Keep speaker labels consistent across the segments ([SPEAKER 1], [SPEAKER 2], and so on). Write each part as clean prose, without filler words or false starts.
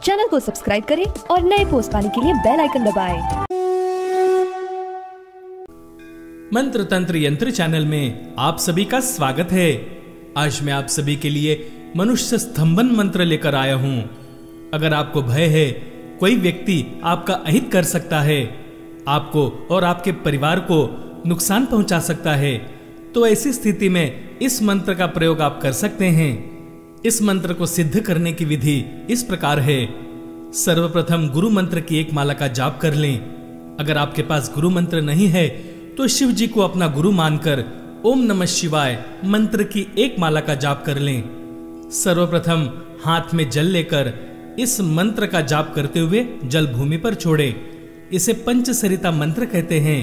[SPEAKER 1] Channel को subscribe करें और नए पोस्ट पाने के लिए बेल आइकन दबाएं।
[SPEAKER 2] मंत्र तंत्र यंत्र चैनल में आप सभी का स्वागत है। आज मैं आप सभी के लिए मनुष्य स्तंभन मंत्र लेकर आया हूं। अगर आपको भय है कोई व्यक्ति आपका अहित कर सकता है, आपको और आपके परिवार को नुकसान पहुंचा सकता है, तो ऐसी स्थिति में इस मंत्र का प्रयोग आप कर सकते हैं। इस मंत्र को सिद्ध करने की विधि इस प्रकार है। सर्वप्रथम गुरु मंत्र की एक माला का जाप कर लें। अगर आपके पास गुरु मंत्र नहीं है तो शिव जी को अपना गुरु मानकर ओम नमः शिवाय मंत्र की एक माला का जाप कर लें। सर्वप्रथम हाथ में जल लेकर इस मंत्र का जाप करते हुए जल भूमि पर छोड़े। इसे पंचसरिता मंत्र कहते हैं।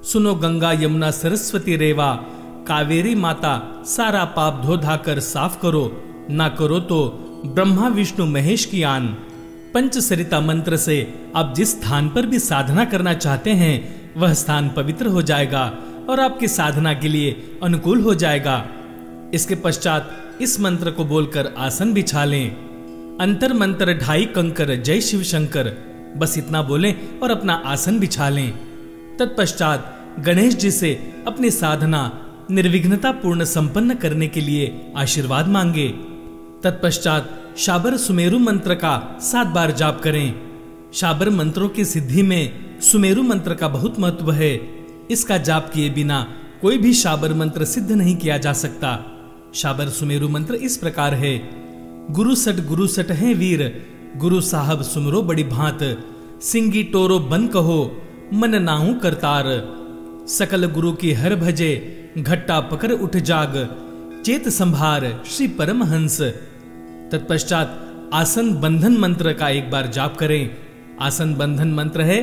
[SPEAKER 2] सुनो गंगा यमुना सरस्वती रेवा, कावेरी माता सारा पाप धो धाकर साफ करो, ना करो तो ब्रह्मा विष्णु महेश की आन। पंचसरिता मंत्र से आप जिस स्थान पर भी साधना करना चाहते हैं वह स्थान पवित्र हो जाएगा और आपकी साधना के लिए अनुकूल हो जाएगा। इसके पश्चात इस मंत्र को बोलकर आसन बिछा लें। अंतर मंत्र ढाई कंकर जय शिव शंकर, बस इतना बोलें और अपना आसन बिछा लें। तत्पश्चात गणेश जी से अपनी साधना निर्विघ्नता पूर्ण संपन्न करने के लिए आशीर्वाद मांगे। तत्पश्चात शाबर सुमेरु मंत्र का 7 बार जाप करें। शाबर मंत्रों की सिद्धि में सुमेरु मंत्र का बहुत महत्व है। इसका जाप किए बिना कोई भी शाबर मंत्र सिद्ध नहीं किया जा सकता। शाबर सुमेरु मंत्र इस प्रकार है। गुरु सट है वीर, गुरु साहब सुमरो बड़ी भांत, सिंगी टोरो बन कहो मन नाहू करतार, सकल गुरु की हर भजे घट्टा पकड़ उठ जाग, चेत संभार श्री परमहंस। तत्पश्चात आसन बंधन मंत्र का एक बार जाप करें। आसन बंधन मंत्र है।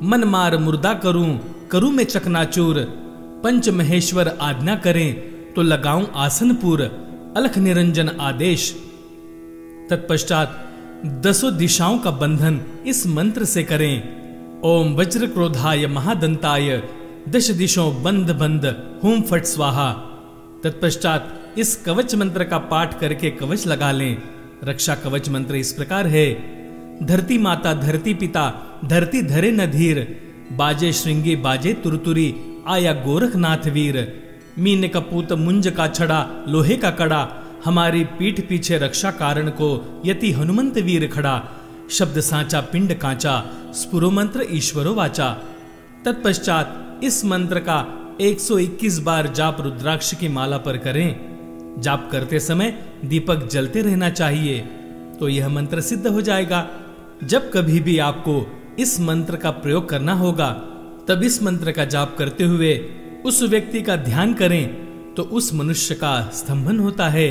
[SPEAKER 2] मन मार मुर्दा करूं मैं चकनाचूर, पंच महेश्वर आज्ञा करें तो लगाऊं आसनपुर, अलख निरंजन आदेश। तत्पश्चात 10 दिशाओं का बंधन इस मंत्र से करें। ओम वज्र क्रोधाय महादंताय, 10 दिशों बंद बंद हुम फट स्वाहा। तत्पश्चात इस कवच मंत्र का पाठ करके कवच लगा लें। रक्षा कवच मंत्र इस प्रकार है। धरती माता धरती पिता धरती धरे न धीर, बाजे श्रृंगी बाजे तुरतुरी आया गोरखनाथ वीर, मीन कपूत मुंज का छड़ा लोहे का कड़ा, हमारी पीठ पीछे रक्षा कारण को यति हनुमंत वीर खड़ा, शब्द सांचा पिंड कांचा स्फुरो मंत्र ईश्वरो वाचा। तत्पश्चात इस मंत्र का 121 बार जाप रुद्राक्ष की माला पर करें। जाप करते समय दीपक जलते रहना चाहिए तो यह मंत्र सिद्ध हो जाएगा। जब कभी भी आपको इस मंत्र का प्रयोग करना होगा तब इस मंत्र का जाप करते हुए उस व्यक्ति का ध्यान करें तो उस मनुष्य का स्तंभन होता है।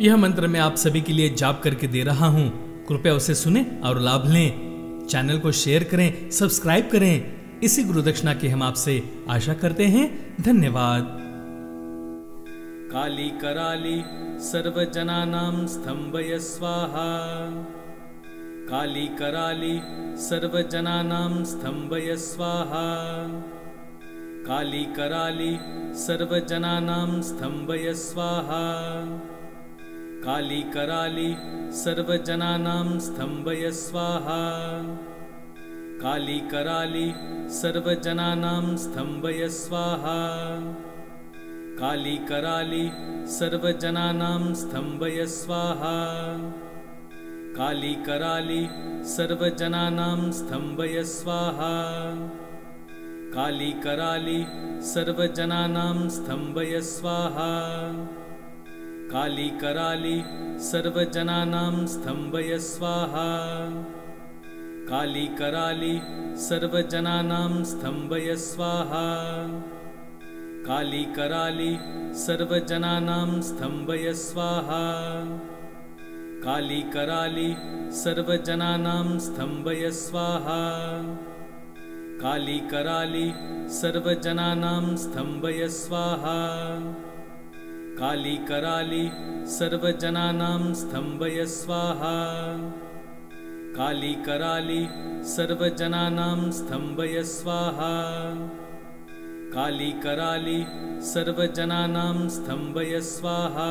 [SPEAKER 2] यह मंत्र मैं आप सभी के लिए जाप करके दे रहा हूं। कृपया उसे सुने और लाभ लें। चैनल को शेयर करें, सब्सक्राइब करें। इसी गुरु दक्षिणा की हम आपसे आशा करते हैं। धन्यवाद। काली कराली सर्वजनानां स्तंभय स्वाहा, काली कराली सर्वजनानां स्तंभय स्वाहा, काली कराली सर्वजनानां स्तंभय स्वाहा, काली कराली सर्वजनानां स्तंभय स्वाहा, काली कराली सर्वजनानां स्तंभय स्वाहा, काली कराली सर्वजनानां स्तंभय स्वाहा, काली कराली सर्वजनानां स्तंभय स्वाहा, काली कराली सर्वजनानां स्तंभय स्वाहा, काली कराली सर्वजनानां स्तंभय स्वाहा, काली कराली सर्वजनानां स्तंभय स्वाहा, काली कराली सर्वजनानां स्तंभय स्वाहा, काली कराली सर्वजनानां स्तंभय स्वाहा, काली कराली सर्वजनानां स्तंभय स्वाहा, काली कराली सर्वजनानां स्तंभय स्वाहा, काली कराली सर्वजनानां स्तंभय स्वाहा, काली कराली सर्वजनानां स्तंभय स्वाहा,